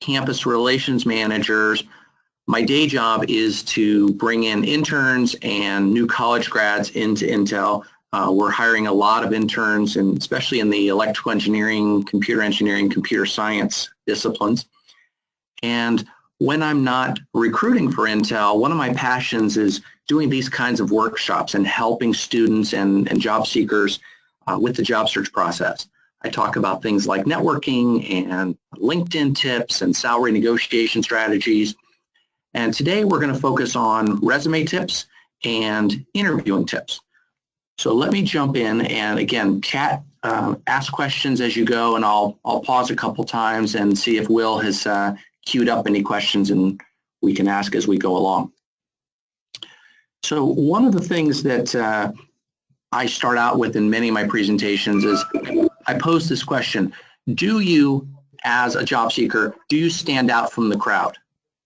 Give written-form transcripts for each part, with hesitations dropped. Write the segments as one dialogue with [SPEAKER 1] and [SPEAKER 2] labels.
[SPEAKER 1] campus relations managers, my day job is to bring in interns and new college grads into Intel. We're hiring a lot of interns, and especially in the electrical engineering, computer science disciplines. And when I'm not recruiting for Intel, one of my passions is doing these kinds of workshops and helping students and job seekers with the job search process. I talk about things like networking and LinkedIn tips and salary negotiation strategies. And today we're going to focus on resume tips and interviewing tips. So let me jump in, and again, Kat, ask questions as you go, and I'll pause a couple times and see if Will has queued up any questions, and we can ask as we go along. So one of the things that I start out with in many of my presentations is I pose this question: do you, as a job seeker, do you stand out from the crowd?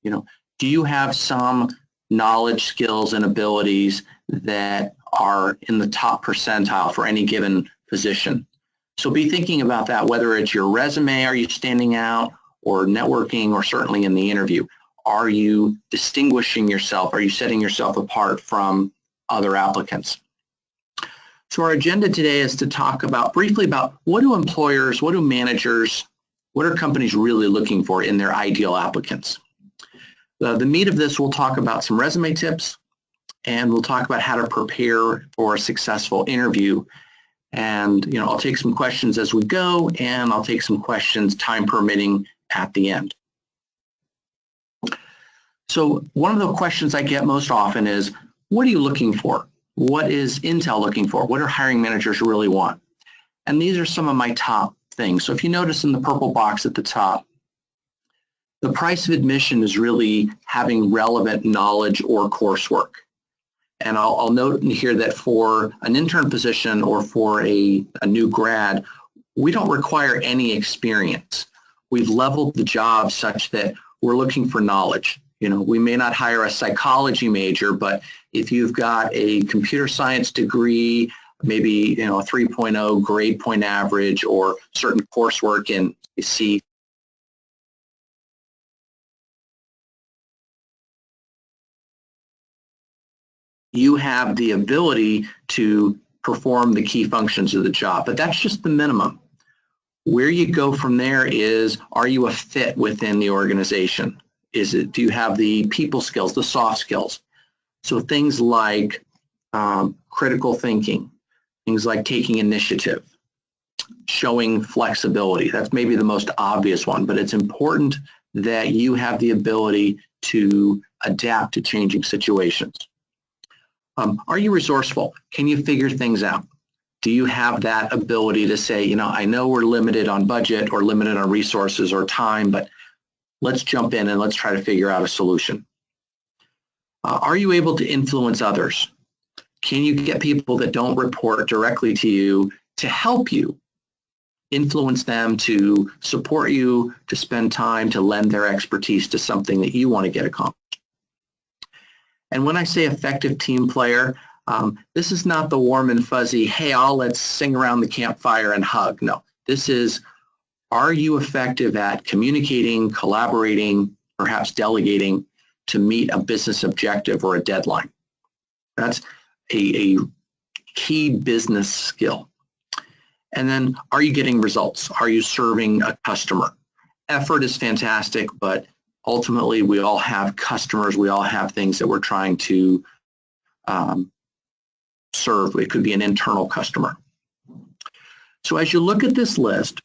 [SPEAKER 1] You know, do you have some knowledge, skills, and abilities that are in the top percentile for any given position? So be thinking about that, whether it's your resume, are you standing out, or networking, or certainly in the interview. Are you distinguishing yourself? Are you setting yourself apart from other applicants? So our agenda today is to talk briefly about what do employers, what do managers, what are companies really looking for in their ideal applicants? The meat of this, we'll talk about some resume tips, and we'll talk about how to prepare for a successful interview. And I'll take some questions as we go, and I'll take some questions, time permitting, at the end. So one of the questions I get most often is, what are you looking for? What is Intel looking for? What do hiring managers really want? And these are some of my top things. So if you notice in the purple box at the top, the price of admission is really having relevant knowledge or coursework. And I'll note in here that for an intern position or for a new grad, we don't require any experience. We've leveled the job such that we're looking for knowledge. We may not hire a psychology major, but if you've got a computer science degree, maybe a 3.0 grade point average, or certain coursework in C, you have the ability to perform the key functions of the job, but that's just the minimum. Where you go from there is, are you a fit within the organization? Do you have the people skills, the soft skills? So things like critical thinking, things like taking initiative, showing flexibility. That's maybe the most obvious one, but it's important that you have the ability to adapt to changing situations. Are you resourceful? Can you figure things out? Do you have that ability to say, I know we're limited on budget or limited on resources or time, but let's jump in and let's try to figure out a solution. Are you able to influence others? Can you get people that don't report directly to you to help you, influence them, to support you, to spend time, to lend their expertise to something that you want to get accomplished? And when I say effective team player, this is not the warm and fuzzy, hey, let's sing around the campfire and hug. No, this is, are you effective at communicating, collaborating, perhaps delegating to meet a business objective or a deadline? That's a key business skill. And then, are you getting results? Are you serving a customer? Effort is fantastic, but ultimately we all have customers, we all have things that we're trying to serve. It could be an internal customer. So as you look at this list,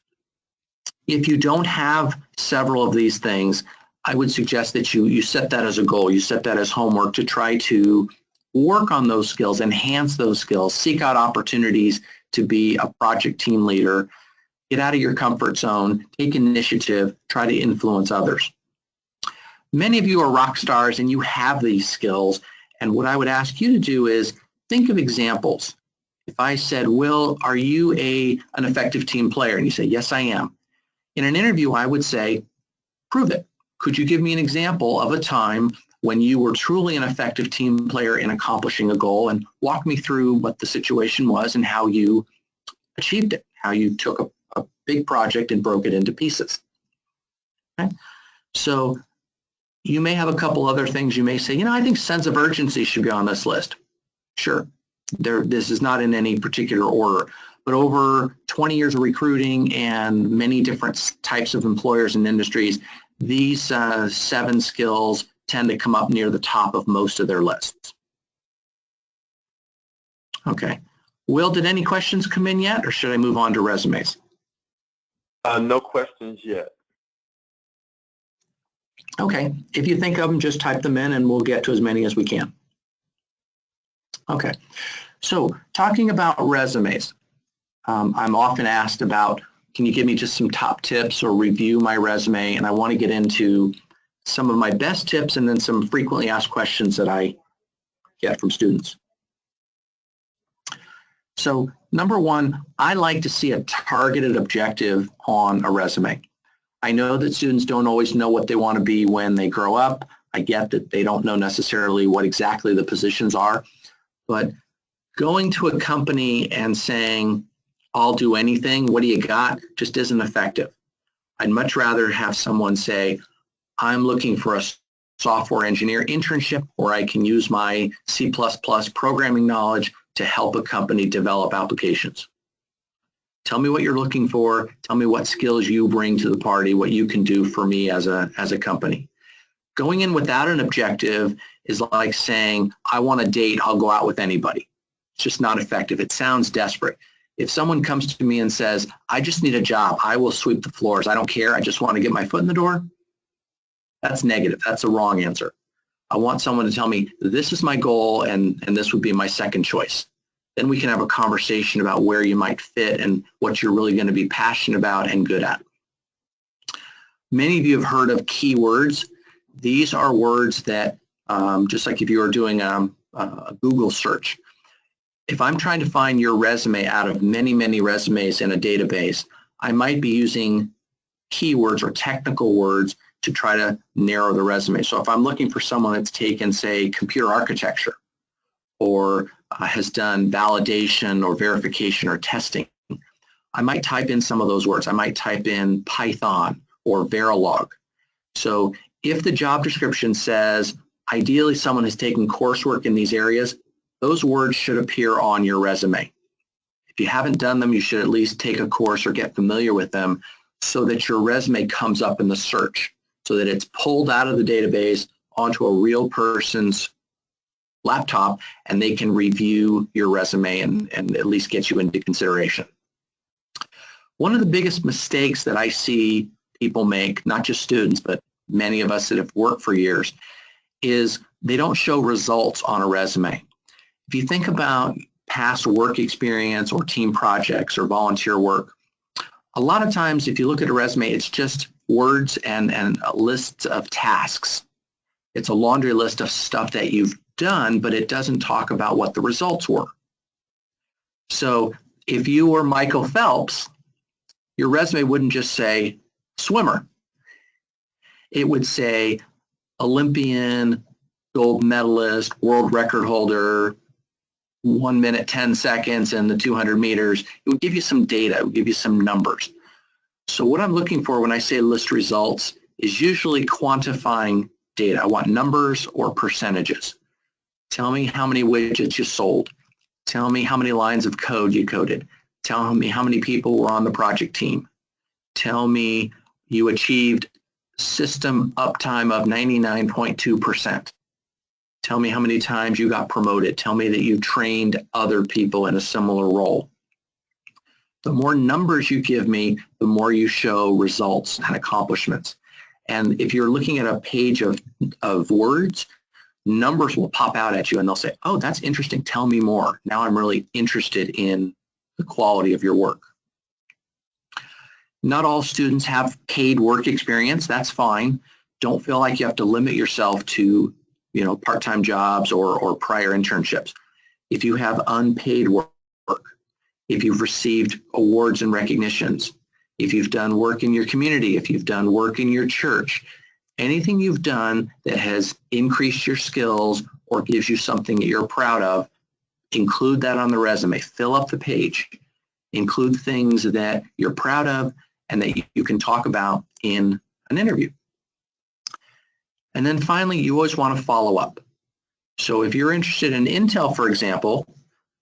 [SPEAKER 1] if you don't have several of these things, I would suggest that you set that as a goal, you set that as homework to try to work on those skills, enhance those skills, seek out opportunities to be a project team leader, get out of your comfort zone, take initiative, try to influence others. Many of you are rock stars and you have these skills, and what I would ask you to do is think of examples. If I said, Will, are you an effective team player? And you say, yes, I am. In an interview, I would say, prove it. Could you give me an example of a time when you were truly an effective team player in accomplishing a goal, and walk me through what the situation was and how you achieved it, how you took a big project and broke it into pieces? Okay? So you may have a couple other things. You may say, you know, I think sense of urgency should be on this list. Sure, this is not in any particular order, but over 20 years of recruiting and many different types of employers and industries, these 7 skills tend to come up near the top of most of their lists. Okay. Will, did any questions come in yet, or should I move on to resumes?
[SPEAKER 2] No questions yet.
[SPEAKER 1] Okay. If you think of them, just type them in and we'll get to as many as we can. Okay. So talking about resumes, I'm often asked about, can you give me just some top tips or review my resume? And I want to get into some of my best tips and then some frequently asked questions that I get from students. So number one, I like to see a targeted objective on a resume. I know that students don't always know what they want to be when they grow up. I get that they don't know necessarily what exactly the positions are, but going to a company and saying, I'll do anything, what do you got, just isn't effective. I'd much rather have someone say, I'm looking for a software engineer internship where I can use my C++ programming knowledge to help a company develop applications. Tell me what you're looking for. Tell me what skills you bring to the party, what you can do for me as a company. Going in without an objective is like saying, I want a date, I'll go out with anybody. It's just not effective. It sounds desperate. If someone comes to me and says, I just need a job, I will sweep the floors, I don't care, I just want to get my foot in the door, that's negative. That's a wrong answer. I want someone to tell me, this is my goal and this would be my second choice. Then we can have a conversation about where you might fit and what you're really going to be passionate about and good at. Many of you have heard of keywords. These are words that, just like if you were doing a Google search, if I'm trying to find your resume out of many, many resumes in a database, I might be using keywords or technical words to try to narrow the resume. So if I'm looking for someone that's taken, say, computer architecture or has done validation or verification or testing, I might type in some of those words. I might type in Python or Verilog. So if the job description says, ideally someone has taken coursework in these areas, those words should appear on your resume. If you haven't done them, you should at least take a course or get familiar with them so that your resume comes up in the search, so that it's pulled out of the database onto a real person's laptop and they can review your resume and at least get you into consideration. One of the biggest mistakes that I see people make, not just students, but many of us that have worked for years, is they don't show results on a resume. If you think about past work experience or team projects or volunteer work, a lot of times if you look at a resume, it's just words and a list of tasks. It's a laundry list of stuff that you've done, but it doesn't talk about what the results were. So if you were Michael Phelps, your resume wouldn't just say swimmer. It would say Olympian, gold medalist, world record holder, 1 minute, 10 seconds, and the 200 meters. It would give you some data. It would give you some numbers. So what I'm looking for when I say list results is usually quantifying data. I want numbers or percentages. Tell me how many widgets you sold. Tell me how many lines of code you coded. Tell me how many people were on the project team. Tell me you achieved system uptime of 99.2%. Tell me how many times you got promoted. Tell me that you trained other people in a similar role. The more numbers you give me, the more you show results and accomplishments. And if you're looking at a page of words, numbers will pop out at you and they'll say, oh, that's interesting. Tell me more. Now I'm really interested in the quality of your work. Not all students have paid work experience. That's fine. Don't feel like you have to limit yourself to, part-time jobs or prior internships. If you have unpaid work, if you've received awards and recognitions, if you've done work in your community, if you've done work in your church, anything you've done that has increased your skills or gives you something that you're proud of, include that on the resume. Fill up the page. Include things that you're proud of and that you can talk about in an interview. And then finally, you always want to follow up. So if you're interested in Intel, for example,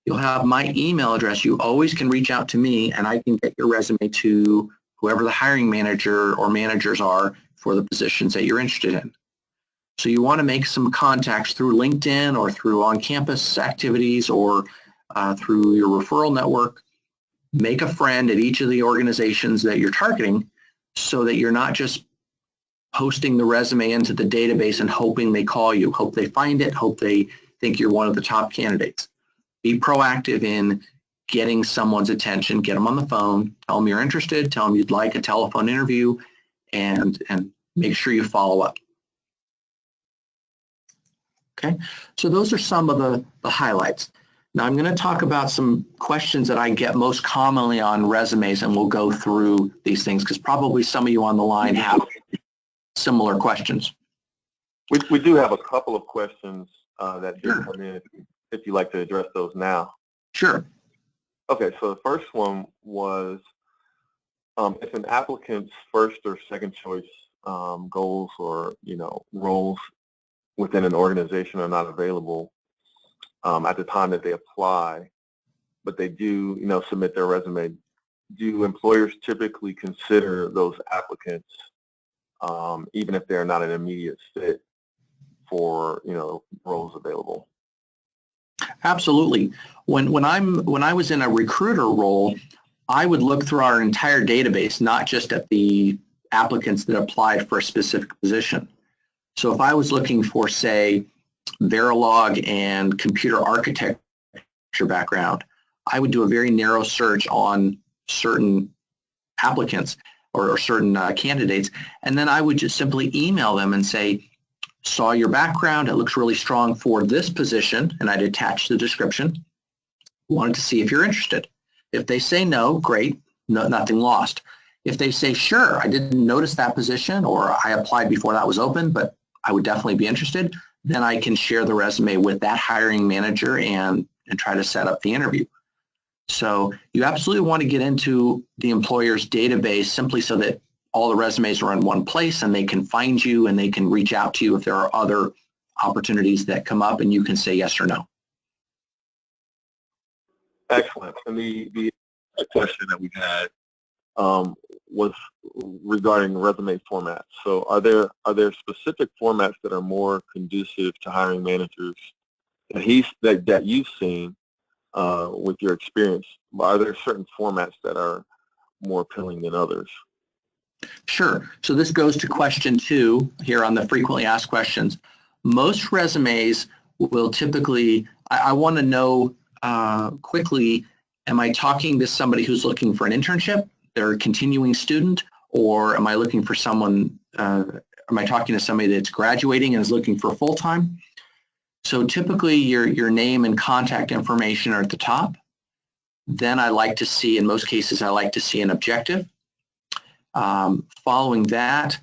[SPEAKER 1] you'll have my email address. You always can reach out to me, and I can get your resume to whoever the hiring manager or managers are for the positions that you're interested in. So you want to make some contacts through LinkedIn or through on-campus activities or through your referral network. Make a friend at each of the organizations that you're targeting so that you're not just posting the resume into the database and hoping they call you, hope they find it, hope they think you're one of the top candidates. Be proactive in getting someone's attention, get them on the phone, tell them you're interested, tell them you'd like a telephone interview, and make sure you follow up. Okay, so those are some of the highlights. Now I'm going to talk about some questions that I get most commonly on resumes, and we'll go through these things because probably some of you on the line have similar questions.
[SPEAKER 2] We do have a couple of questions that did come in, if you'd like to address those now.
[SPEAKER 1] Sure.
[SPEAKER 2] Okay, so the first one was if an applicant's first or second choice goals or roles within an organization are not available at the time that they apply, but they do submit their resume, do employers typically consider those applicants even if they're not an immediate fit for roles available?
[SPEAKER 1] Absolutely. When I was in a recruiter role, I would look through our entire database, not just at the applicants that applied for a specific position. So if I was looking for, say, Verilog and computer architecture background, I would do a very narrow search on certain applicants or certain candidates, and then I would just simply email them and say, saw your background, it looks really strong for this position, and I'd attach the description. Wanted to see if you're interested. If they say no, great, nothing lost. If they say, sure, I didn't notice that position, or I applied before that was open, but I would definitely be interested, then I can share the resume with that hiring manager and try to set up the interview. So you absolutely want to get into the employer's database simply so that all the resumes are in one place and they can find you and they can reach out to you if there are other opportunities that come up and you can say yes or no.
[SPEAKER 2] Excellent. And the question that we had was regarding resume formats. So are there specific formats that are more conducive to hiring managers that you've seen with your experience? Are there certain formats that are more appealing than others?
[SPEAKER 1] Sure. So this goes to question 2 here on the frequently asked questions. Most resumes will typically, I want to know quickly, am I talking to somebody who's looking for an internship, they're a continuing student, or am I looking for someone, am I talking to somebody that's graduating and is looking for full-time? So typically your name and contact information are at the top. Then I like to see, in most cases, I like to see an objective. Following that,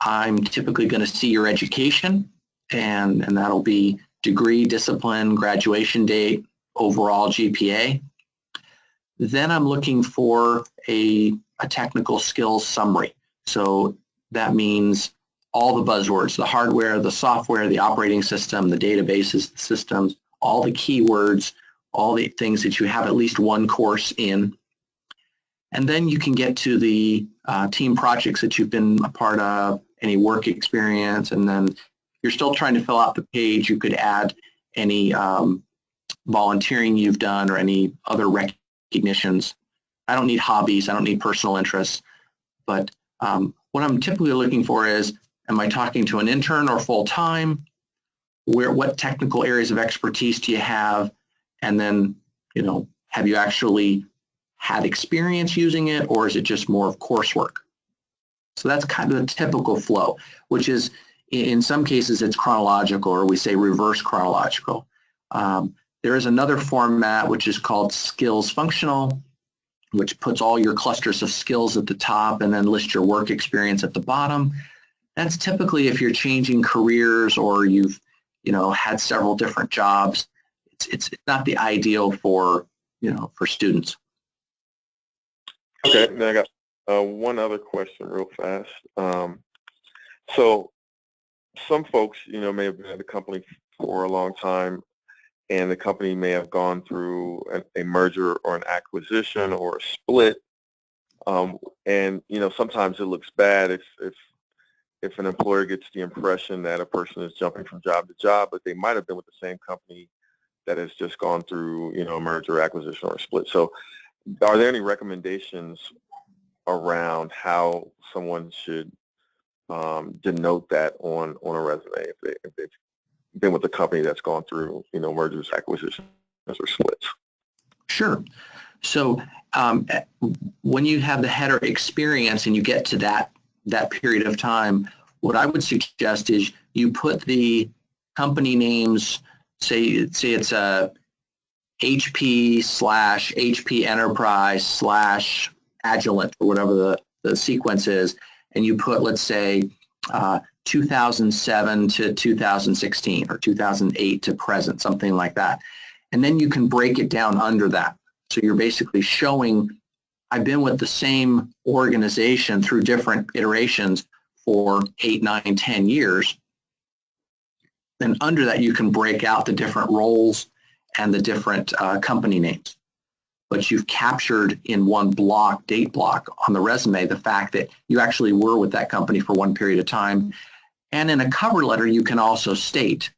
[SPEAKER 1] I'm typically going to see your education, and that'll be degree, discipline, graduation date, overall GPA. Then I'm looking for a technical skills summary. So that means all the buzzwords, the hardware, the software, the operating system, the databases, the systems, all the keywords, all the things that you have at least one course in. And then you can get to the team projects that you've been a part of, any work experience, and then if you're still trying to fill out the page, you could add any volunteering you've done or any other recognitions. I don't need hobbies, I don't need personal interests, but what I'm typically looking for is, am I talking to an intern or full-time? What technical areas of expertise do you have? And then, have you actually had experience using it, or is it just more of coursework? So that's kind of the typical flow, which is, in some cases, it's chronological, or we say reverse chronological. There is another format which is called skills functional, which puts all your clusters of skills at the top and then lists your work experience at the bottom. That's typically if you're changing careers or you've had several different jobs. It's not the ideal for for students.
[SPEAKER 2] Okay, now I got one other question real fast. So some folks, may have been at the company for a long time, and the company may have gone through a merger or an acquisition or a split. And sometimes it looks bad if an employer gets the impression that a person is jumping from job to job, but they might have been with the same company that has just gone through, a merger, acquisition, or a split. So are there any recommendations around how someone should denote that on a resume if they've been with a company that's gone through, mergers, acquisitions, or splits?
[SPEAKER 1] Sure. So when you have the header experience and you get to that period of time, what I would suggest is you put the company names, say it's a HP/HP Enterprise /Agilent or whatever the sequence is, and you put, let's say, 2007 to 2016 or 2008 to present, something like that. And then you can break it down under that. So you're basically showing, I've been with the same organization through different iterations for 8, 9, 10 years. Then under that, you can break out the different roles and the different company names. But you've captured in one block, date block on the resume, the fact that you actually were with that company for one period of time. And in a cover letter, you can also state,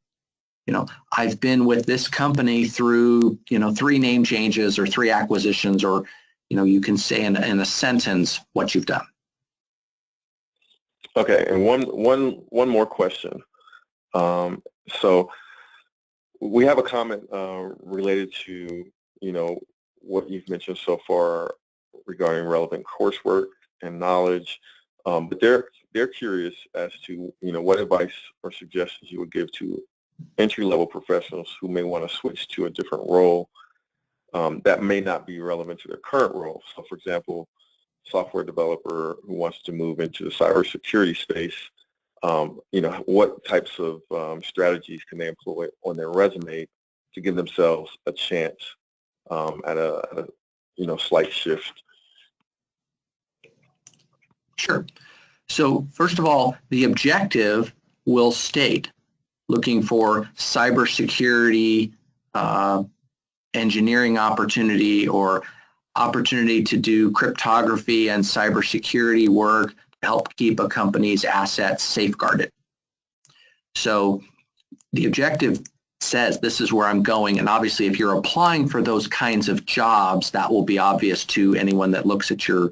[SPEAKER 1] I've been with this company through, 3 name changes or 3 acquisitions, or, you can say in a sentence what you've done.
[SPEAKER 2] Okay, and one more question. So we have a comment related to, what you've mentioned so far regarding relevant coursework and knowledge, but they're curious as to, what advice or suggestions you would give to entry-level professionals who may want to switch to a different role that may not be relevant to their current role. So, for example, software developer who wants to move into the cybersecurity space, what types of strategies can they employ on their resume to give themselves a chance at a slight shift?
[SPEAKER 1] Sure. So first of all, the objective will state looking for cybersecurity engineering opportunity or opportunity to do cryptography and cybersecurity work to help keep a company's assets safeguarded. So the objective says this is where I'm going, and obviously if you're applying for those kinds of jobs, that will be obvious to anyone that looks at your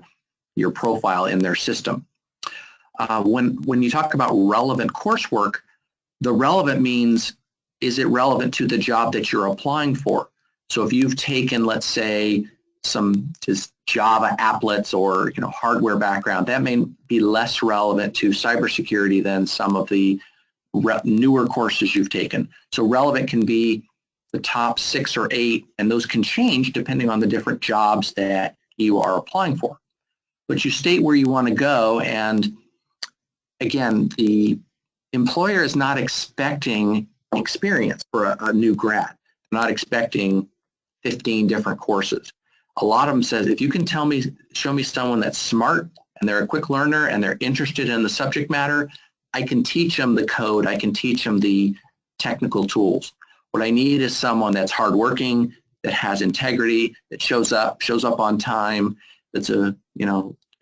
[SPEAKER 1] profile in their system. When you talk about relevant coursework, the relevant means, is it relevant to the job that you're applying for? So if you've taken, let's say, some just Java applets or hardware background, that may be less relevant to cybersecurity than some of the newer courses you've taken. So relevant can be the top 6 or 8, and those can change depending on the different jobs that you are applying for. But you state where you want to go, and again, the employer is not expecting experience for a new grad. They're not expecting 15 different courses. A lot of them says, if you can show me someone that's smart and they're a quick learner and they're interested in the subject matter, I can teach them the code, I can teach them the technical tools. What I need is someone that's hardworking, that has integrity, that shows up on time, that's a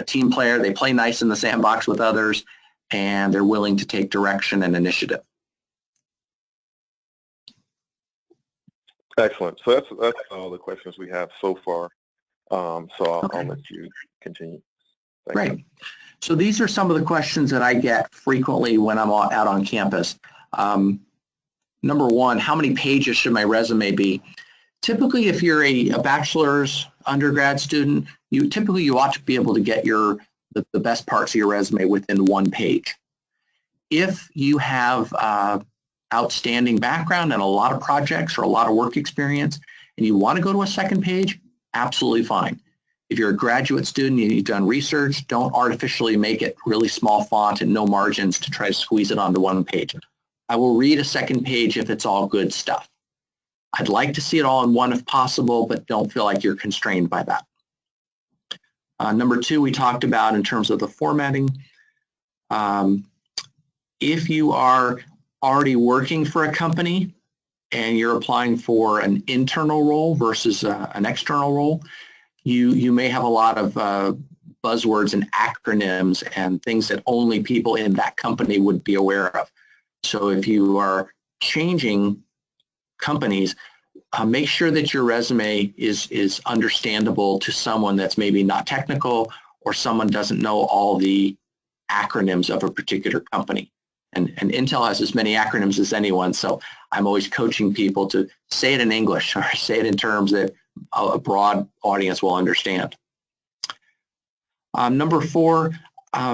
[SPEAKER 1] team player, they play nice in the sandbox with others, and they're willing to take direction and initiative.
[SPEAKER 2] Excellent. So that's all the questions we have so far. So I'll let you continue.
[SPEAKER 1] Great. So these are some of the questions that I get frequently when I'm out on campus. Number one, how many pages should my resume be? Typically, if you're a bachelor's undergrad student, you ought to be able to get the best parts of your resume within 1 page. If you have outstanding background and a lot of projects or a lot of work experience, and you want to go to a 2nd page, absolutely fine. If you're a graduate student and you've done research, don't artificially make it really small font and no margins to try to squeeze it onto 1 page. I will read a 2nd page if it's all good stuff. I'd like to see it all in one if possible, but don't feel like you're constrained by that. Number 2, we talked about in terms of the formatting. If you are already working for a company and you're applying for an internal role versus an external role, you may have a lot of buzzwords and acronyms and things that only people in that company would be aware of. So if you are changing companies, make sure that your resume is understandable to someone that's maybe not technical, or someone doesn't know all the acronyms of a particular company. And Intel has as many acronyms as anyone, so I'm always coaching people to say it in English or say it in terms that a broad audience will understand. Number 4,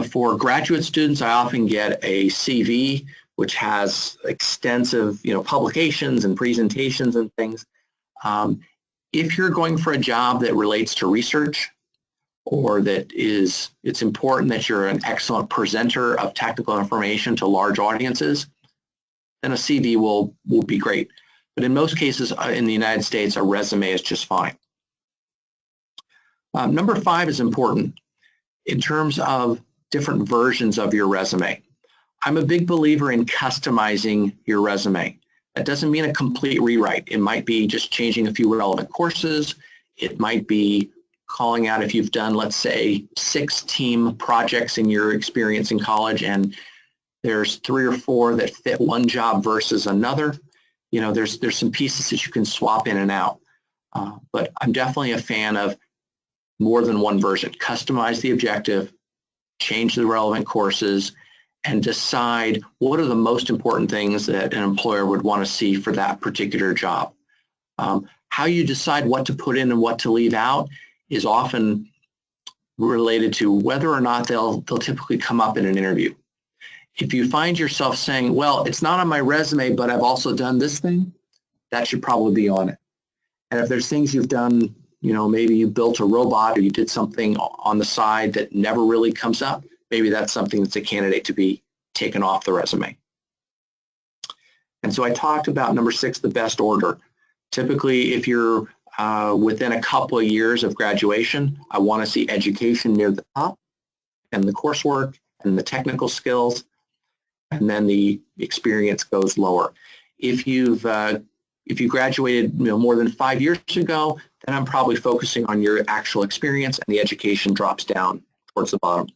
[SPEAKER 1] for graduate students, I often get a CV which has extensive, publications and presentations and things. If you're going for a job that relates to research, or it's important that you're an excellent presenter of technical information to large audiences, then a CV will be great. But in most cases in the United States, a resume is just fine. Number 5 is important in terms of different versions of your resume. I'm a big believer in customizing your resume. That doesn't mean a complete rewrite. It might be just changing a few relevant courses. It might be calling out if you've done, let's say, 6 team projects in your experience in college, and there's 3 or 4 that fit one job versus another. There's some pieces that you can swap in and out. But I'm definitely a fan of more than one version. Customize the objective, change the relevant courses, and decide what are the most important things that an employer would want to see for that particular job. How you decide what to put in and what to leave out is often related to whether or not they'll typically come up in an interview. If you find yourself saying, well, it's not on my resume, but I've also done this thing, that should probably be on it. And if there's things you've done, maybe you built a robot or you did something on the side that never really comes up, maybe that's something that's a candidate to be taken off the resume. And so I talked about number 6, the best order. Typically, if you're within a couple of years of graduation, I want to see education near the top, and the coursework and the technical skills, and then the experience goes lower. If you graduated more than 5 years ago, then I'm probably focusing on your actual experience, and the education drops down towards the bottom.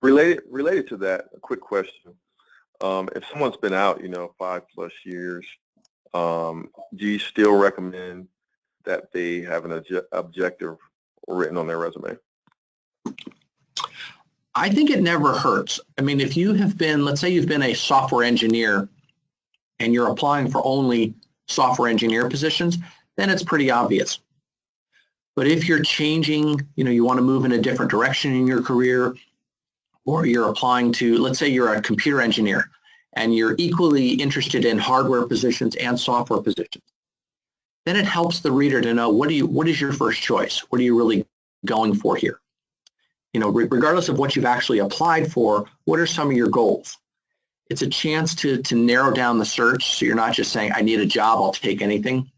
[SPEAKER 2] Related to that, a quick question. If someone's been out, 5+ years, do you still recommend that they have an objective written on their resume?
[SPEAKER 1] I think it never hurts. I mean, if you have been, let's say you've been a software engineer and you're applying for only software engineer positions, then it's pretty obvious. But if you're changing, you want to move in a different direction in your career, or you're applying to, let's say you're a computer engineer and you're equally interested in hardware positions and software positions, then it helps the reader to know what is your first choice? What are you really going for here? Regardless of what you've actually applied for, what are some of your goals? It's a chance to narrow down the search, so you're not just saying, I need a job, I'll take anything.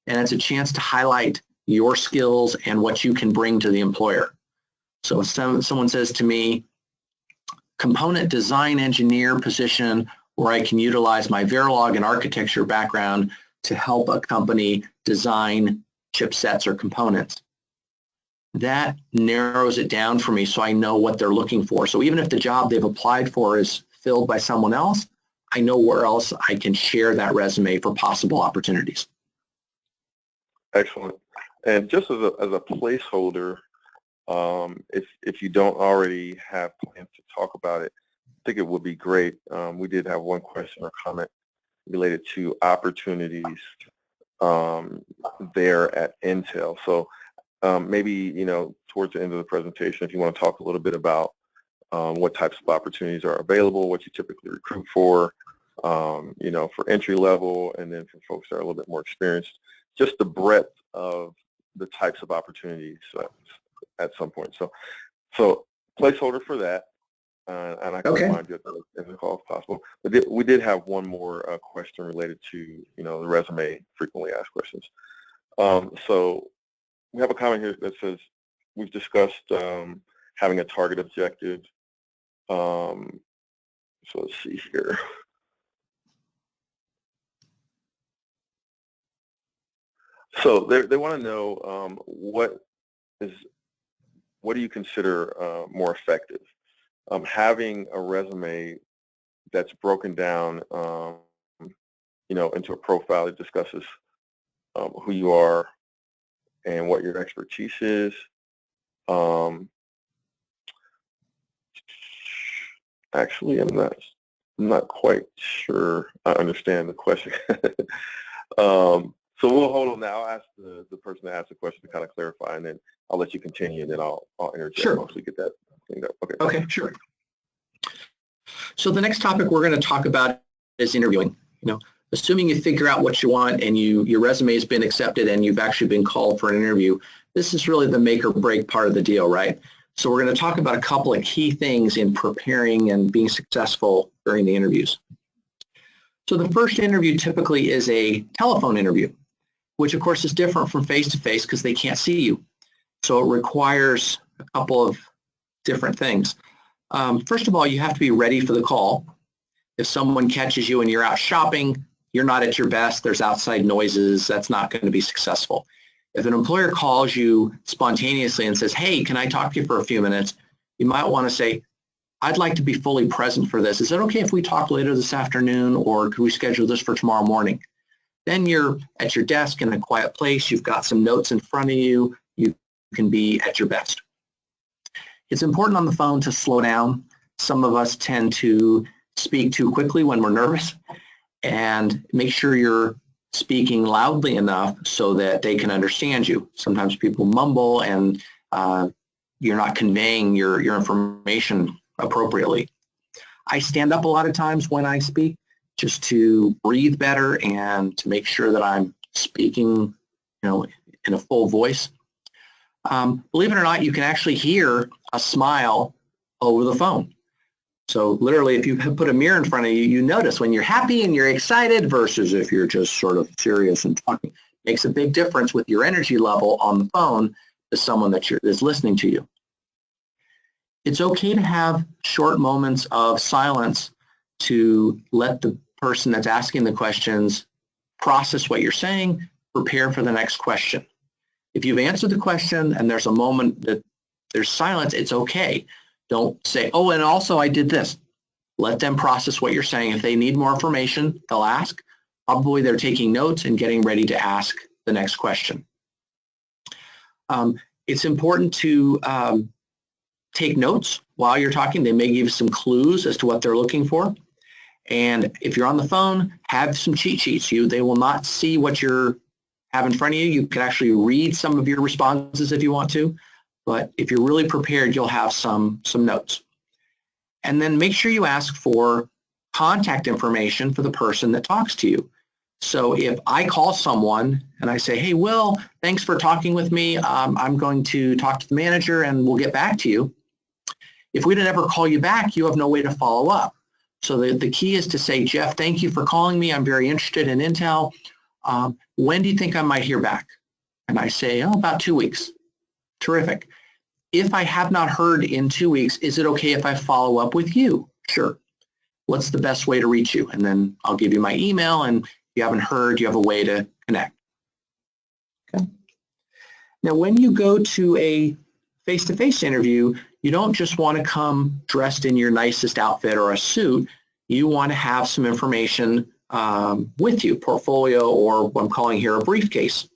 [SPEAKER 1] And it's a chance to highlight your skills and what you can bring to the employer. So if someone says to me, component design engineer position where I can utilize my Verilog and architecture background to help a company design chipsets or components, that narrows it down for me so I know what they're looking for. So even if the job they've applied for is filled by someone else, I know where else I can share that resume for possible opportunities.
[SPEAKER 2] Excellent. And just as a placeholder, if you don't already have plans to talk about it, I think it would be great. We did have one question or comment related to opportunities there at Intel. So maybe, towards the end of the presentation, if you want to talk a little bit about what types of opportunities are available, what you typically recruit for, for entry level, and then for folks that are a little bit more experienced, just the breadth of the types of opportunities at some point. So placeholder for that, and I can remind you in the call if possible. But we did have one more question related to, the resume frequently asked questions. So we have a comment here that says, we've discussed having a target objective. So let's see here. So they want to know what do you consider more effective? Having a resume that's broken down, into a profile that discusses who you are and what your expertise is. Actually, I'm not quite sure I understand the question. So we'll hold on now. I'll ask the person to ask the question to kind of clarify, and then I'll let you continue, and then I'll interject
[SPEAKER 1] Sure.
[SPEAKER 2] once we get that cleaned up. Okay.
[SPEAKER 1] Okay, sure. So the next topic we're going to talk about is interviewing. Assuming you figure out what you want and your resume has been accepted and you've actually been called for an interview, this is really the make or break part of the deal, right? So we're going to talk about a couple of key things in preparing and being successful during the interviews. So the first interview typically is a telephone interview, which of course is different from face-to-face because they can't see you. So it requires a couple of different things. First of all, you have to be ready for the call. If someone catches you and you're out shopping, you're not at your best, there's outside noises, that's not going to be successful. If an employer calls you spontaneously and says, hey, can I talk to you for a few minutes? You might want to say, I'd like to be fully present for this. Is it okay if we talk later this afternoon, or could we schedule this for tomorrow morning? Then you're at your desk in a quiet place, you've got some notes in front of you, you can be at your best. It's important on the phone to slow down. Some of us tend to speak too quickly when we're nervous, and make sure you're speaking loudly enough so that they can understand you. Sometimes people mumble and you're not conveying your information appropriately. I stand up a lot of times when I speak just to breathe better and to make sure that I'm speaking, in a full voice. Believe it or not, you can actually hear a smile over the phone. So literally, if you put a mirror in front of you, you notice when you're happy and you're excited versus if you're just sort of serious and talking. Makes a big difference with your energy level on the phone to someone that is listening to you. It's okay to have short moments of silence to let the person that's asking the questions process what you're saying, prepare for the next question. If you've answered the question and there's a moment that there's silence, it's okay. Don't say, oh, and also I did this. Let them process what you're saying. If they need more information, they'll ask. Probably they're taking notes and getting ready to ask the next question. It's important to take notes while you're talking. They may give you some clues as to what they're looking for. And if you're on the phone, have some cheat sheets. They will not see what you have in front of you. You can actually read some of your responses if you want to. But if you're really prepared, you'll have some notes. And then make sure you ask for contact information for the person that talks to you. So if I call someone and I say, hey, Will, thanks for talking with me. I'm going to talk to the manager and we'll get back to you. If we didn't ever call you back, you have no way to follow up. So the key is to say, Jeff, thank you for calling me. I'm very interested in Intel. When do you think I might hear back? And I say, oh, about 2 weeks. Terrific. If I have not heard in 2 weeks, is it okay if I follow up with you? Sure. What's the best way to reach you? And then I'll give you my email, and if you haven't heard, you have a way to connect. Okay. Now, when you go to a face-to-face interview, you don't just want to come dressed in your nicest outfit or a suit. You want to have some information with you, portfolio, or what I'm calling here a briefcase.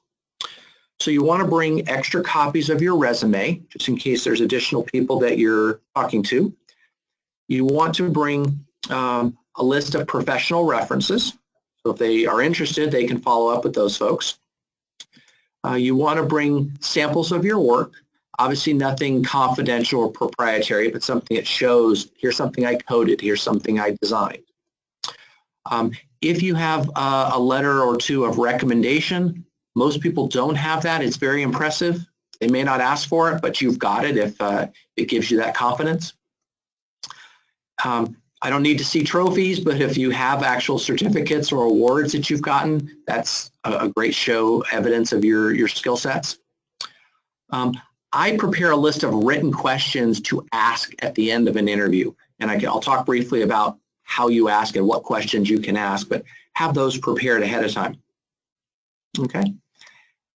[SPEAKER 1] So you want to bring extra copies of your resume, just in case there's additional people that you're talking to. You want to bring a list of professional references. So if they are interested, they can follow up with those folks. You want to bring samples of your work. Obviously nothing confidential or proprietary, but something that shows, here's something I coded, here's something I designed. If you have a letter or two of recommendation, most people don't have that. It's very impressive. They may not ask for it, but you've got it if it gives you that confidence. I don't need to see trophies, but if you have actual certificates or awards that you've gotten, that's a great show evidence of your skill sets. I prepare a list of written questions to ask at the end of an interview, and I'll talk briefly about how you ask and what questions you can ask, but have those prepared ahead of time. Okay.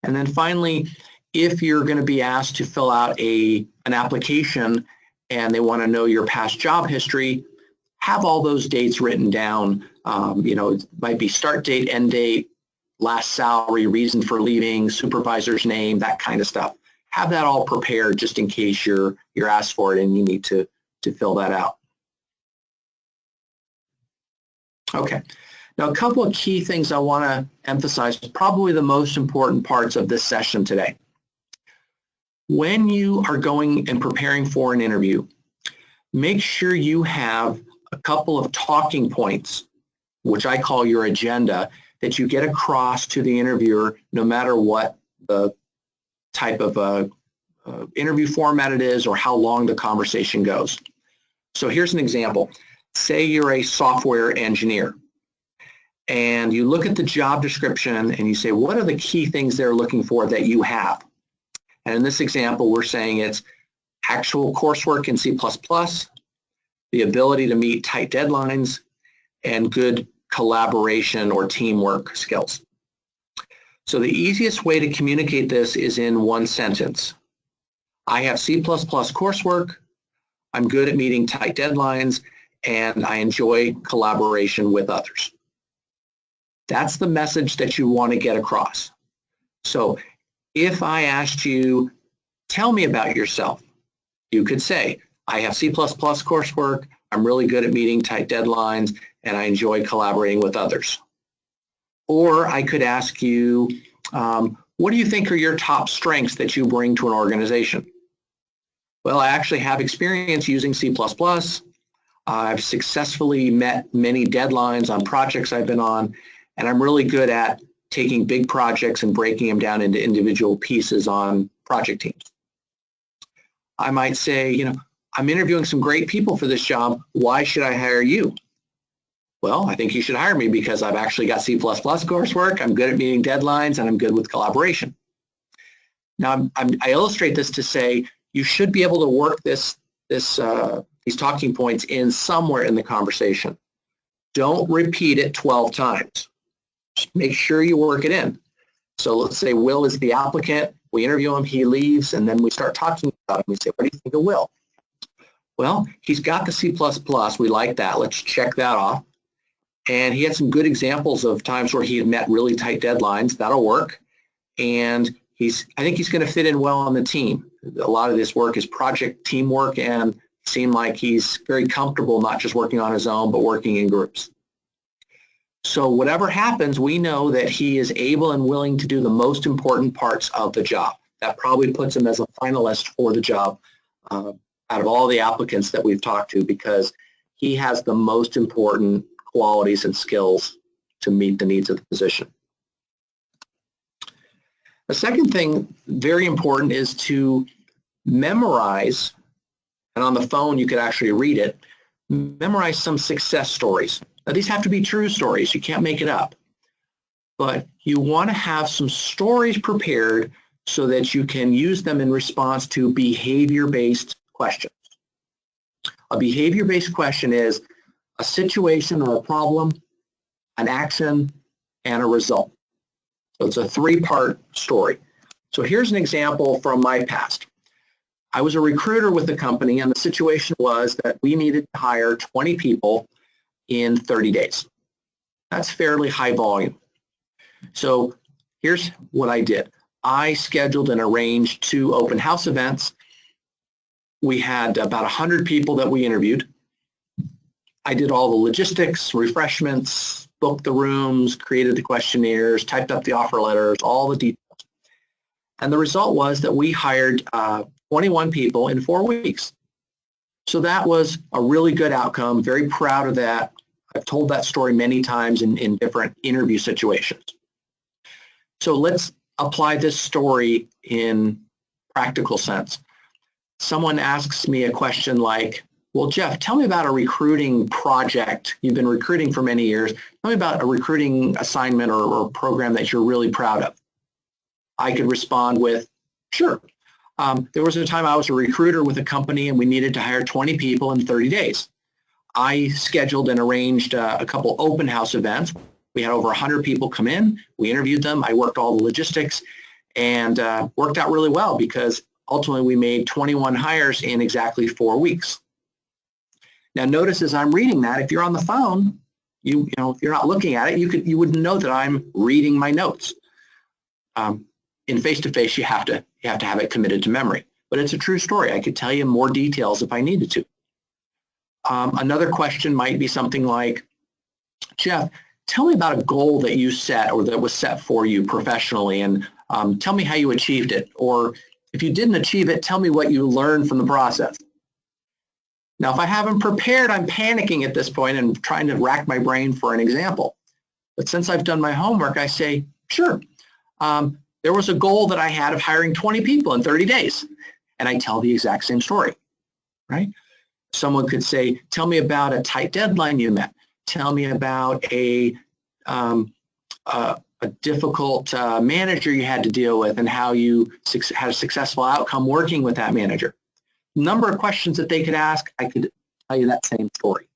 [SPEAKER 1] And then finally, if you're going to be asked to fill out an application and they want to know your past job history, have all those dates written down. It might be start date, end date, last salary, reason for leaving, supervisor's name, that kind of stuff. Have that all prepared just in case you're asked for it and you need to fill that out. Okay. Now, a couple of key things I want to emphasize, probably the most important parts of this session today. When you are going and preparing for an interview, make sure you have a couple of talking points, which I call your agenda, that you get across to the interviewer no matter what the type of interview format it is or how long the conversation goes. So here's an example. Say you're a software engineer and you look at the job description and you say, what are the key things they're looking for that you have? And in this example, we're saying it's actual coursework in C++, the ability to meet tight deadlines, and good collaboration or teamwork skills. So the easiest way to communicate this is in one sentence. I have C++ coursework, I'm good at meeting tight deadlines, and I enjoy collaboration with others. That's the message that you want to get across. So if I asked you, tell me about yourself, you could say, I have C++ coursework, I'm really good at meeting tight deadlines, and I enjoy collaborating with others. Or I could ask you, what do you think are your top strengths that you bring to an organization? Well, I actually have experience using C++. I've successfully met many deadlines on projects I've been on, and I'm really good at taking big projects and breaking them down into individual pieces on project teams. I might say, I'm interviewing some great people for this job. Why should I hire you? Well, I think you should hire me because I've actually got C++ coursework, I'm good at meeting deadlines, and I'm good with collaboration. Now, I illustrate this to say you should be able to work these talking points in somewhere in the conversation. Don't repeat it 12 times. Just make sure you work it in. So let's say Will is the applicant. We interview him, he leaves, and then we start talking about him. We say, what do you think of Will? Well, he's got the C++. We like that. Let's check that off. And he had some good examples of times where he had met really tight deadlines. That'll work. And I think he's going to fit in well on the team. A lot of this work is project teamwork, and seemed like he's very comfortable not just working on his own, but working in groups. So whatever happens, we know that he is able and willing to do the most important parts of the job. That probably puts him as a finalist for the job out of all the applicants that we've talked to, because he has the most important qualities and skills to meet the needs of the position. The second thing, very important, is to memorize, and on the phone you could actually read it, memorize some success stories. Now these have to be true stories, you can't make it up. But you want to have some stories prepared so that you can use them in response to behavior-based questions. A behavior-based question is a situation or a problem, an action, and a result. So it's a three-part story. So here's an example from my past. I was a recruiter with the company, and the situation was that we needed to hire 20 people in 30 days. That's fairly high volume. So here's what I did. I scheduled and arranged 2 open house events. We had about 100 people that we interviewed. I did all the logistics, refreshments, booked the rooms, created the questionnaires, typed up the offer letters, all the details. And the result was that we hired 21 people in 4 weeks. So that was a really good outcome, very proud of that. I've told that story many times in different interview situations. So let's apply this story in practical sense. Someone asks me a question like, well, Jeff, tell me about a recruiting project. You've been recruiting for many years. Tell me about a recruiting assignment or program that you're really proud of. I could respond with, sure. There was a time I was a recruiter with a company and we needed to hire 20 people in 30 days. I scheduled and arranged a couple open house events. We had over 100 people come in. We interviewed them. I worked all the logistics and worked out really well because ultimately we made 21 hires in exactly 4 weeks. Now notice as I'm reading that, if you're on the phone, you know, if you're not looking at it, you wouldn't know that I'm reading my notes. In face-to-face, you have to have it committed to memory. But it's a true story. I could tell you more details if I needed to. Another question might be something like, Jeff, tell me about a goal that you set or that was set for you professionally, and tell me how you achieved it. Or if you didn't achieve it, tell me what you learned from the process. Now, if I haven't prepared, I'm panicking at this point and trying to rack my brain for an example. But since I've done my homework, I say, sure. There was a goal that I had of hiring 20 people in 30 days, and I tell the exact same story, right? Someone could say, tell me about a tight deadline you met. Tell me about a difficult manager you had to deal with and how you had a successful outcome working with that manager. Number of questions that they could ask, I could tell you that same story.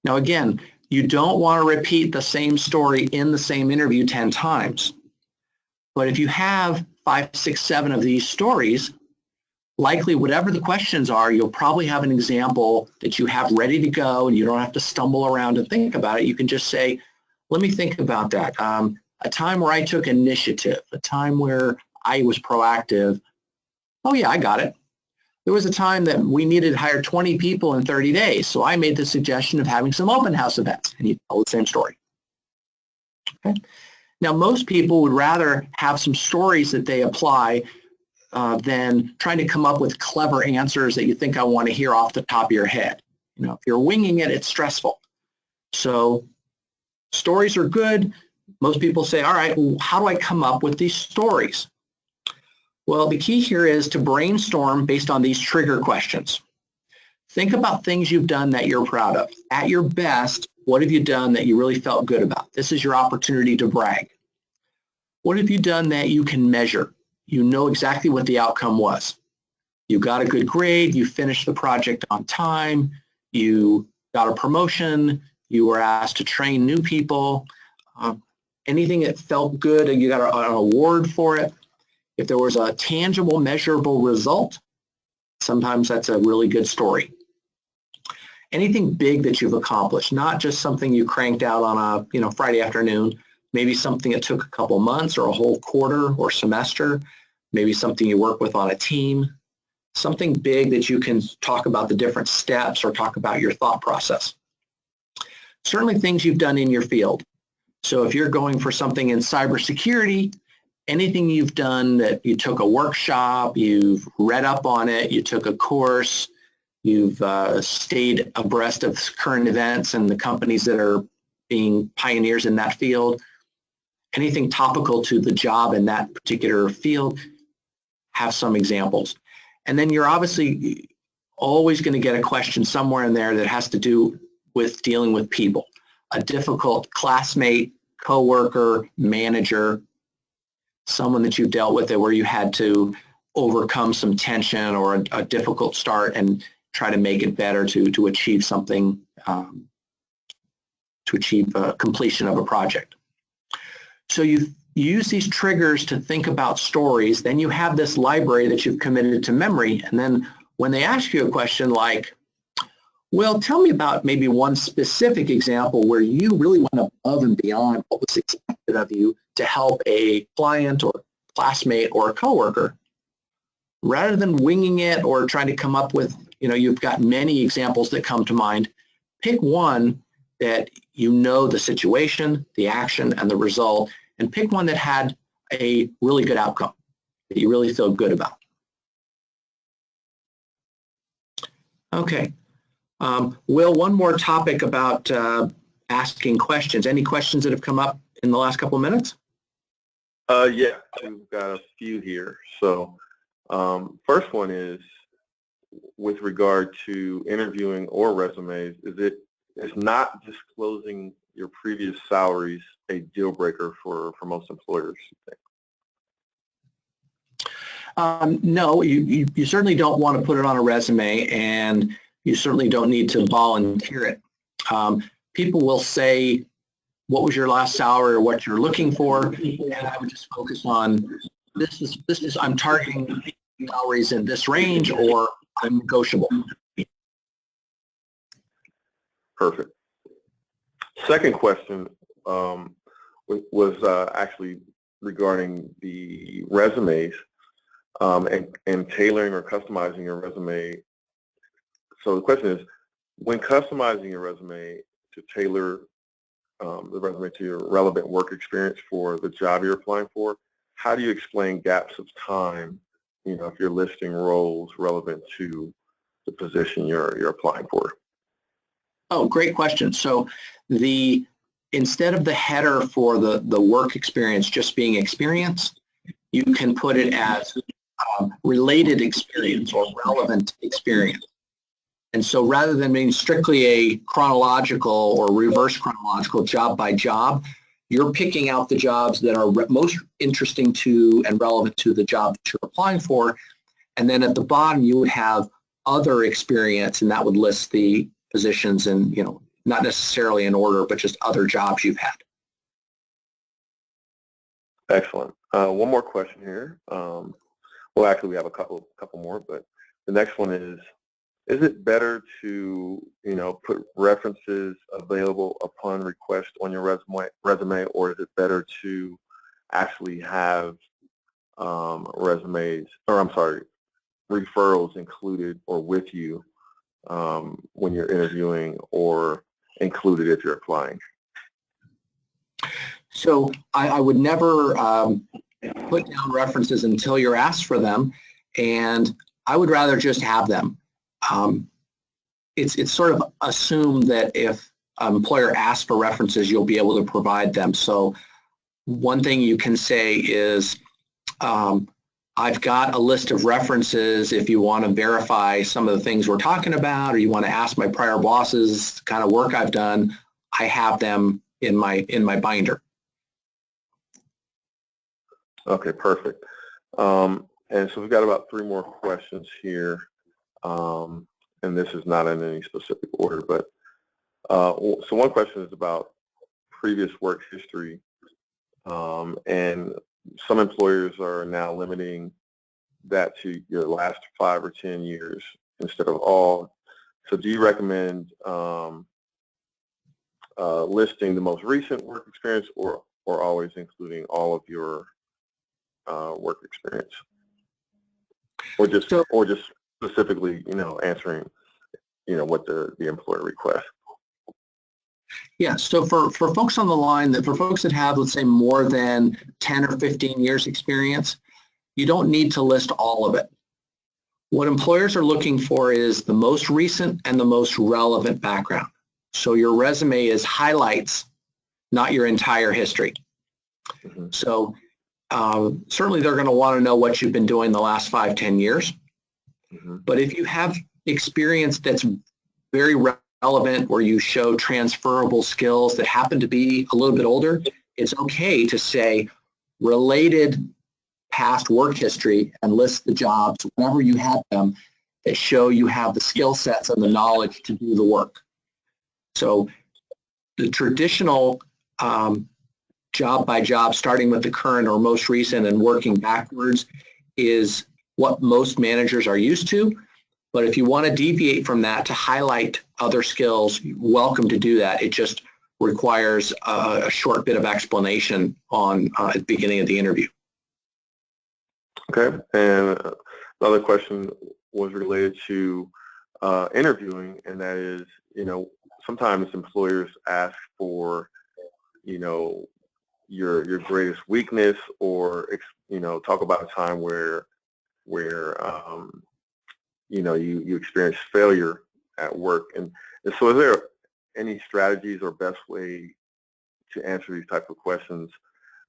[SPEAKER 1] Now again, you don't want to repeat the same story in the same interview 10 times. But if you have 5, 6, 7 of these stories, likely whatever the questions are, you'll probably have an example that you have ready to go and you don't have to stumble around and think about it. You can just say, let me think about that. A time where I took initiative, a time where I was proactive. Oh yeah, I got it. There was a time that we needed to hire 20 people in 30 days. So I made the suggestion of having some open house events, and you tell the same story. Okay. Now, most people would rather have some stories that they apply than trying to come up with clever answers that you think I want to hear off the top of your head. You know, if you're winging it, it's stressful. So stories are good. Most people say, all right, well, how do I come up with these stories? Well, the key here is to brainstorm based on these trigger questions. Think about things you've done that you're proud of. At your best, what have you done that you really felt good about? This is your opportunity to brag. What have you done that you can measure? You know exactly what the outcome was. You got a good grade, you finished the project on time, you got a promotion, you were asked to train new people, anything that felt good and you got an award for it. If there was a tangible, measurable result, sometimes that's a really good story. Anything big that you've accomplished, not just something you cranked out on a Friday afternoon, maybe something that took a couple months or a whole quarter or semester, maybe something you work with on a team, something big that you can talk about the different steps or talk about your thought process. Certainly things you've done in your field. So if you're going for something in cybersecurity, anything you've done that you took a workshop, you've read up on it, you took a course, you've stayed abreast of current events and the companies that are being pioneers in that field, anything topical to the job in that particular field, have some examples. And then you're obviously always going to get a question somewhere in there that has to do with dealing with people, a difficult classmate, coworker, manager, someone that you've dealt with where you had to overcome some tension or a difficult start and try to make it better to achieve something, to achieve completion of a project. So you use these triggers to think about stories, then you have this library that you've committed to memory, and then when they ask you a question like, well, tell me about maybe one specific example where you really went above and beyond what was expected of you to help a client or classmate or a coworker. Rather than winging it or trying to come up with, you've got many examples that come to mind, pick one that you know the situation, the action, and the result, and pick one that had a really good outcome that you really feel good about. Okay. Will, one more topic about asking questions. Any questions that have come up in the last couple of minutes?
[SPEAKER 2] Yeah, we've got a few here. So first one is with regard to interviewing or resumes, is not disclosing your previous salaries a deal breaker for most employers, you think?
[SPEAKER 1] No, you certainly don't want to put it on a resume and You certainly don't need to volunteer it. People will say, what was your last salary or what you're looking for? And I would just focus on this is I'm targeting salaries in this range, or I'm negotiable.
[SPEAKER 2] Perfect. Second question was actually regarding the resumes and tailoring or customizing your resume. So the question is, when customizing your resume to tailor the resume to your relevant work experience for the job you're applying for, how do you explain gaps of time, if you're listing roles relevant to the position you're applying for?
[SPEAKER 1] Oh, great question. So instead of the header for the work experience just being experience, you can put it as related experience or relevant experience. And so rather than being strictly a chronological or reverse chronological job by job, you're picking out the jobs that are most interesting to and relevant to the job that you're applying for. And then at the bottom, you would have other experience, and that would list the positions and, not necessarily in order, but just other jobs you've had.
[SPEAKER 2] Excellent. One more question here. Well, actually, we have a couple more, but the next one is it better to, put references available upon request on your resume, or is it better to actually have referrals included or with you when you're interviewing, or included if you're applying?
[SPEAKER 1] So I would never put down references until you're asked for them, and I would rather just have them. It's sort of assumed that if an employer asks for references, you'll be able to provide them. So one thing you can say is, I've got a list of references if you want to verify some of the things we're talking about, or you want to ask my prior bosses the kind of work I've done, I have them in my binder.
[SPEAKER 2] Okay, perfect. And so we've got about 3 more questions here. And this is not in any specific order, but so one question is about previous work history, and some employers are now limiting that to your last 5 or 10 years instead of all. So do you recommend listing the most recent work experience, or always including all of your work experience, or just specifically, answering, what the employer requests?
[SPEAKER 1] Yeah, so for folks on the line, for folks that have, let's say, more than 10 or 15 years experience, you don't need to list all of it. What employers are looking for is the most recent and the most relevant background. So your resume is highlights, not your entire history. Mm-hmm. So certainly they're going to want to know what you've been doing the last 5, 10 years. Mm-hmm. But if you have experience that's very relevant, where you show transferable skills that happen to be a little bit older, it's okay to say related past work history and list the jobs whenever you have them that show you have the skill sets and the knowledge to do the work. So the traditional job by job, starting with the current or most recent and working backwards, is what most managers are used to. But if you want to deviate from that to highlight other skills, you're welcome to do that. It just requires a short bit of explanation at the beginning of the interview.
[SPEAKER 2] Okay, and another question was related to interviewing, and that is, sometimes employers ask for, your greatest weakness, or, talk about a time where you experienced failure at work. And so is there any strategies or best way to answer these type of questions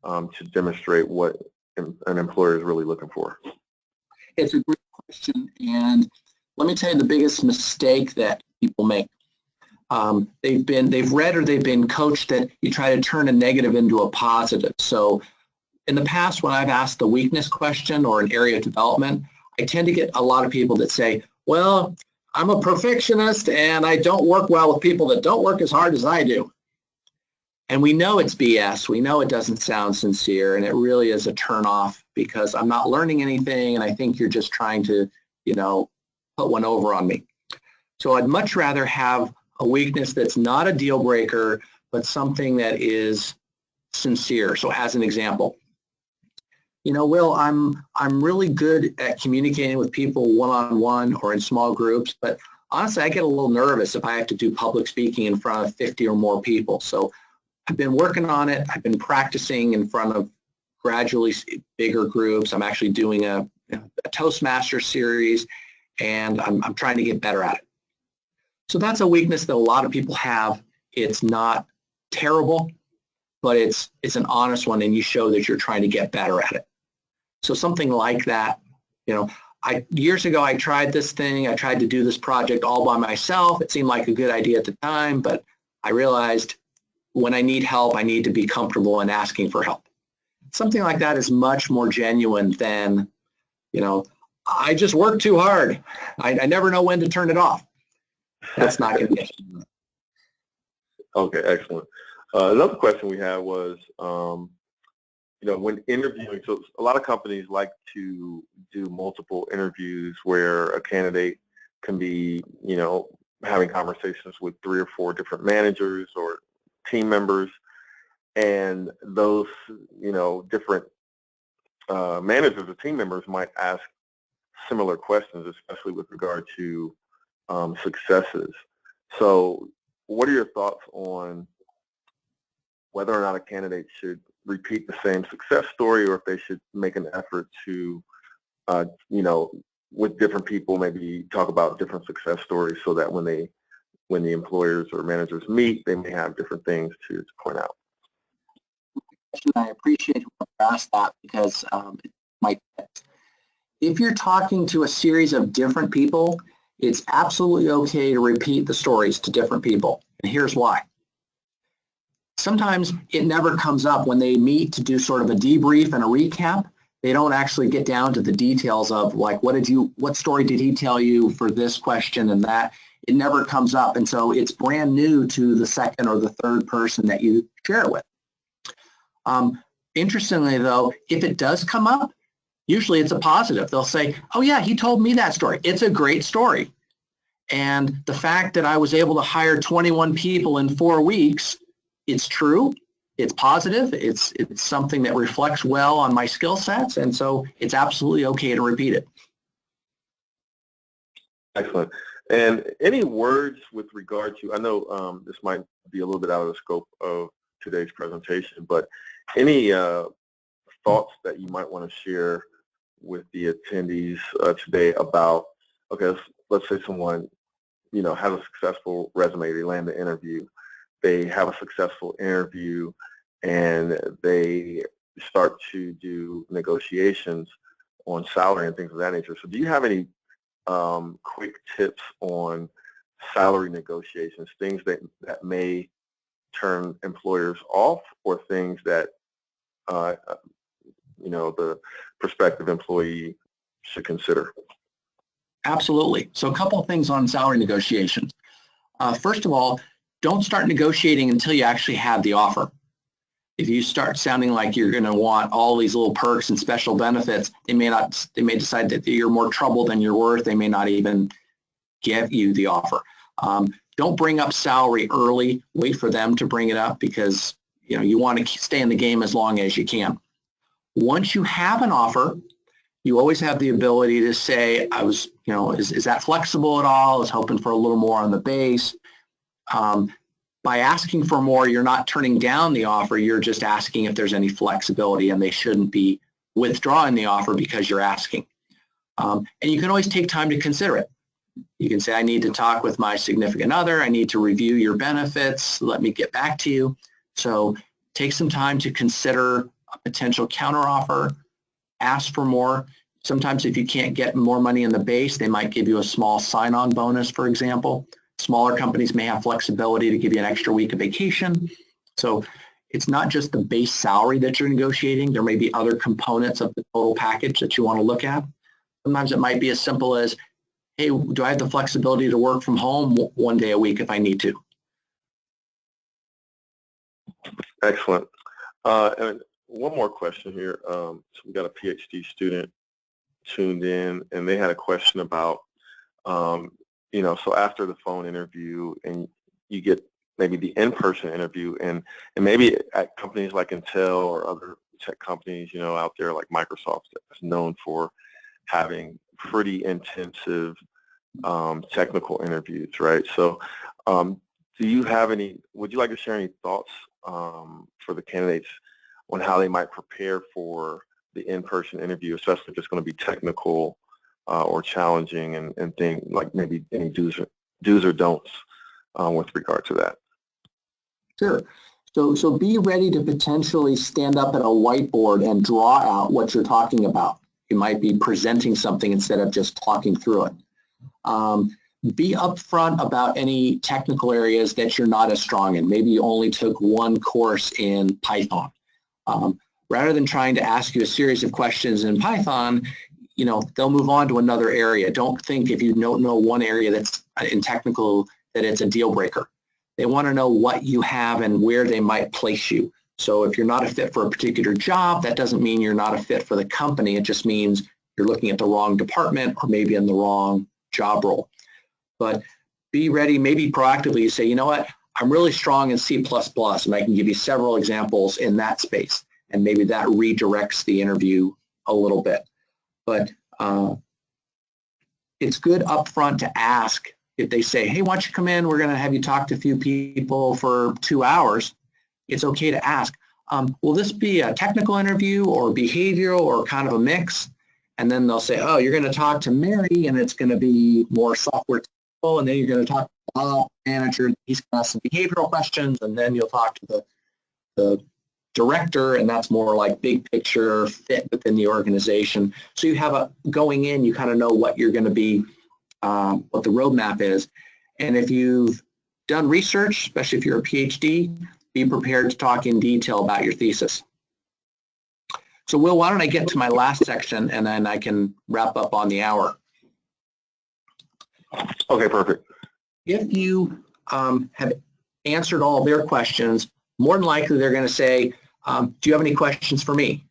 [SPEAKER 2] to demonstrate what an employer is really looking for?
[SPEAKER 1] It's a great question, and let me tell you the biggest mistake that people make. They've read or they've been coached that you try to turn a negative into a positive. So in the past, when I've asked the weakness question or an area of development, I tend to get a lot of people that say, well,
[SPEAKER 3] I'm a perfectionist and I don't work well with people that don't work as hard as I do. And we know it's BS. We know it doesn't sound sincere, and it really is a turnoff because I'm not learning anything, and I think you're just trying to, put one over on me. So I'd much rather have a weakness that's not a deal breaker, but something that is sincere. So as an example, Will, I'm really good at communicating with people one-on-one or in small groups, but honestly, I get a little nervous if I have to do public speaking in front of 50 or more people. So I've been working on it. I've been practicing in front of gradually bigger groups. I'm actually doing a Toastmaster series, and I'm trying to get better at it. So that's a weakness that a lot of people have. It's not terrible, but it's an honest one, and you show that you're trying to get better at it. So something like that, years ago I tried this thing. I tried to do this project all by myself. It seemed like a good idea at the time, but I realized when I need help, I need to be comfortable in asking for help. Something like that is much more genuine than, I just work too hard. I never know when to turn it off. That's not going to get you.
[SPEAKER 2] Okay, excellent. Another question we had was, when interviewing, so a lot of companies like to do multiple interviews where a candidate can be, having conversations with 3 or 4 different managers or team members, and those, different managers or team members might ask similar questions, especially with regard to successes. So what are your thoughts on whether or not a candidate should repeat the same success story, or if they should make an effort to, with different people, maybe talk about different success stories so that when the employers or managers meet, they may have different things to point out?
[SPEAKER 3] I appreciate you asked that because if you're talking to a series of different people, it's absolutely okay to repeat the stories to different people. And here's why. Sometimes it never comes up when they meet to do sort of a debrief and a recap. They don't actually get down to the details of like, what story did he tell you for this question and that? It never comes up. And so it's brand new to the second or the third person that you share it with. Interestingly though, if it does come up, usually it's a positive. They'll say, oh yeah, he told me that story. It's a great story. And the fact that I was able to hire 21 people in 4 weeks, it's true, it's positive, it's something that reflects well on my skill sets, and so it's absolutely okay to repeat it.
[SPEAKER 2] Excellent. And any words with regard to, I know this might be a little bit out of the scope of today's presentation, but any thoughts that you might want to share with the attendees today about, okay, let's say someone, has a successful resume, they land the interview, they have a successful interview, and they start to do negotiations on salary and things of that nature. So do you have any quick tips on salary negotiations, things that may turn employers off, or things that the prospective employee should consider?
[SPEAKER 3] Absolutely. So a couple of things on salary negotiations. First of all, don't start negotiating until you actually have the offer. If you start sounding like you're going to want all these little perks and special benefits, they may decide that you're more trouble than you're worth. They may not even give you the offer. Don't bring up salary early. Wait for them to bring it up because you want to stay in the game as long as you can. Once you have an offer, you always have the ability to say, is that flexible at all? I was hoping for a little more on the base. By asking for more, you're not turning down the offer. You're just asking if there's any flexibility, and they shouldn't be withdrawing the offer because you're asking. And you can always take time to consider it. You can say, I need to talk with my significant other. I need to review your benefits. Let me get back to you. So take some time to consider a potential counteroffer. Ask for more. Sometimes if you can't get more money in the base, they might give you a small sign-on bonus, for example. Smaller companies may have flexibility to give you an extra week of vacation. So it's not just the base salary that you're negotiating. There may be other components of the total package that you want to look at. Sometimes it might be as simple as, hey, do I have the flexibility to work from home one day a week if I need to?
[SPEAKER 2] Excellent. And one more question here. So we got a PhD student tuned in, and they had a question about, so after the phone interview and you get maybe the in-person interview, and maybe at companies like Intel or other tech companies, out there like Microsoft, that's known for having pretty intensive technical interviews, right? So would you like to share any thoughts for the candidates on how they might prepare for the in-person interview, especially if it's going to be technical or challenging, and things like maybe any do's or don'ts with regard to that?
[SPEAKER 3] Sure. So be ready to potentially stand up at a whiteboard and draw out what you're talking about. You might be presenting something instead of just talking through it. Be upfront about any technical areas that you're not as strong in. Maybe you only took one course in Python. Rather than trying to ask you a series of questions in Python, they'll move on to another area. Don't think if you don't know one area that's in technical that it's a deal breaker. They want to know what you have and where they might place you. So if you're not a fit for a particular job, that doesn't mean you're not a fit for the company. It just means you're looking at the wrong department or maybe in the wrong job role. But be ready, maybe proactively you say, you know what, I'm really strong in C++, and I can give you several examples in that space. And maybe that redirects the interview a little bit. But it's good upfront to ask. If they say, hey, why don't you come in, we're going to have you talk to a few people for 2 hours, it's okay to ask, will this be a technical interview or behavioral or kind of a mix? And then they'll say, oh, you're going to talk to Mary, and it's going to be more software technical, and then you're going to talk to the manager, he's going to ask some behavioral questions, and then you'll talk to the director, and that's more like big picture fit within the organization. So you have going in, you kind of know what you're going to be, what the roadmap is. And if you've done research, especially if you're a PhD, be prepared to talk in detail about your thesis. So Will, why don't I get to my last section and then I can wrap up on the hour.
[SPEAKER 2] Okay, perfect.
[SPEAKER 3] If you have answered all their questions, more than likely they're going to say, do you have any questions for me?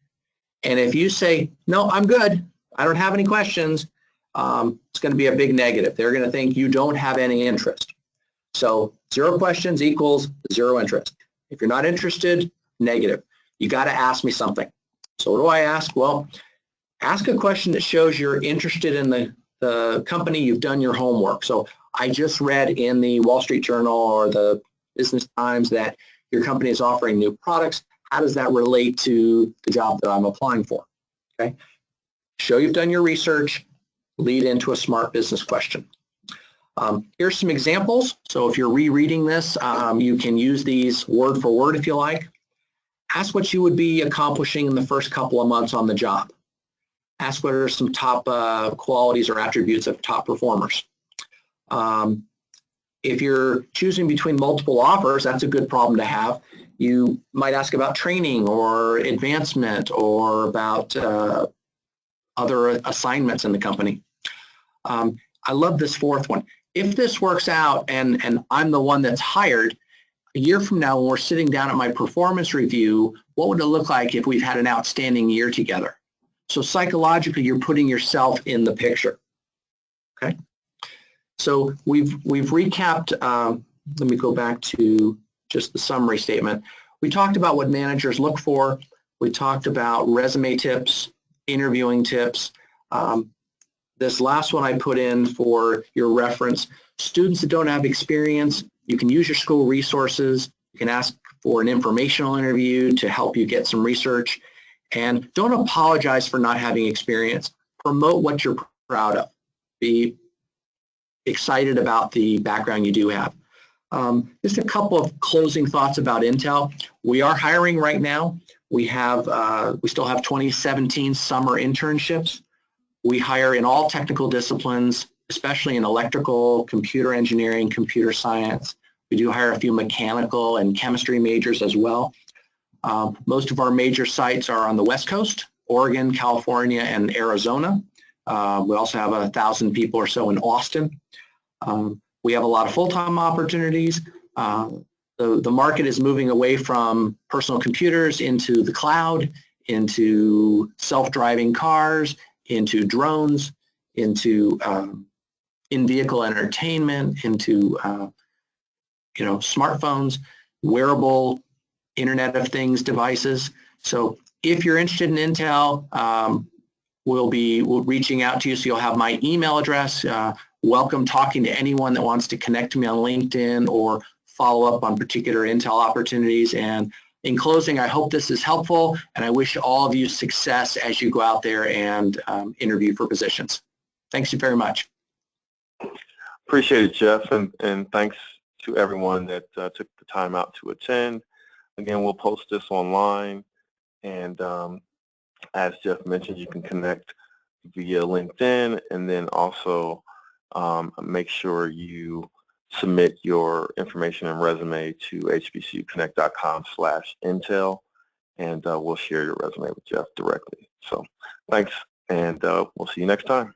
[SPEAKER 3] And if you say, no, I'm good, I don't have any questions, it's going to be a big negative. They're going to think you don't have any interest. So 0 questions equals 0 interest. If you're not interested, negative. You got to ask me something. So what do I ask? Well, ask a question that shows you're interested in the company, you've done your homework. So I just read in the Wall Street Journal or the Business Times that your company is offering new products. How does that relate to the job that I'm applying for? Okay. Show you've done your research. Lead into a smart business question. Here's some examples. So if you're rereading this, you can use these word for word if you like. Ask what you would be accomplishing in the first couple of months on the job. Ask what are some top qualities or attributes of top performers. If you're choosing between multiple offers, that's a good problem to have. You might ask about training or advancement or about other assignments in the company. I love this 4th one. If this works out and I'm the one that's hired, a year from now when we're sitting down at my performance review, what would it look like if we've had an outstanding year together? So psychologically, you're putting yourself in the picture. Okay. So we've recapped, let me go back to just the summary statement. We talked about what managers look for. We talked about resume tips, interviewing tips. This last one I put in for your reference. Students that don't have experience, you can use your school resources. You can ask for an informational interview to help you get some research. And don't apologize for not having experience. Promote what you're proud of. Be excited about the background you do have. Just a couple of closing thoughts about Intel. We are hiring right now. We still have 2017 summer internships. We hire in all technical disciplines, especially in electrical, computer engineering, computer science. We do hire a few mechanical and chemistry majors as well. Most of our major sites are on the West Coast, Oregon, California, and Arizona. We also have 1,000 people or so in Austin. We have a lot of full-time opportunities. The market is moving away from personal computers into the cloud, into self-driving cars, into drones, into in-vehicle entertainment, into smartphones, wearable Internet of Things devices. So if you're interested in Intel, we'll be reaching out to you, so you'll have my email address. Welcome talking to anyone that wants to connect to me on LinkedIn or follow up on particular Intel opportunities. And in closing, I hope this is helpful, and I wish all of you success as you go out there and interview for positions. Thanks you very much.
[SPEAKER 2] Appreciate it, Jeff, and thanks to everyone that took the time out to attend. Again, we'll post this online, and as Jeff mentioned, you can connect via LinkedIn, and then also make sure you submit your information and resume to hbcuconnect.com/intel, and we'll share your resume with Jeff directly. So thanks, and we'll see you next time.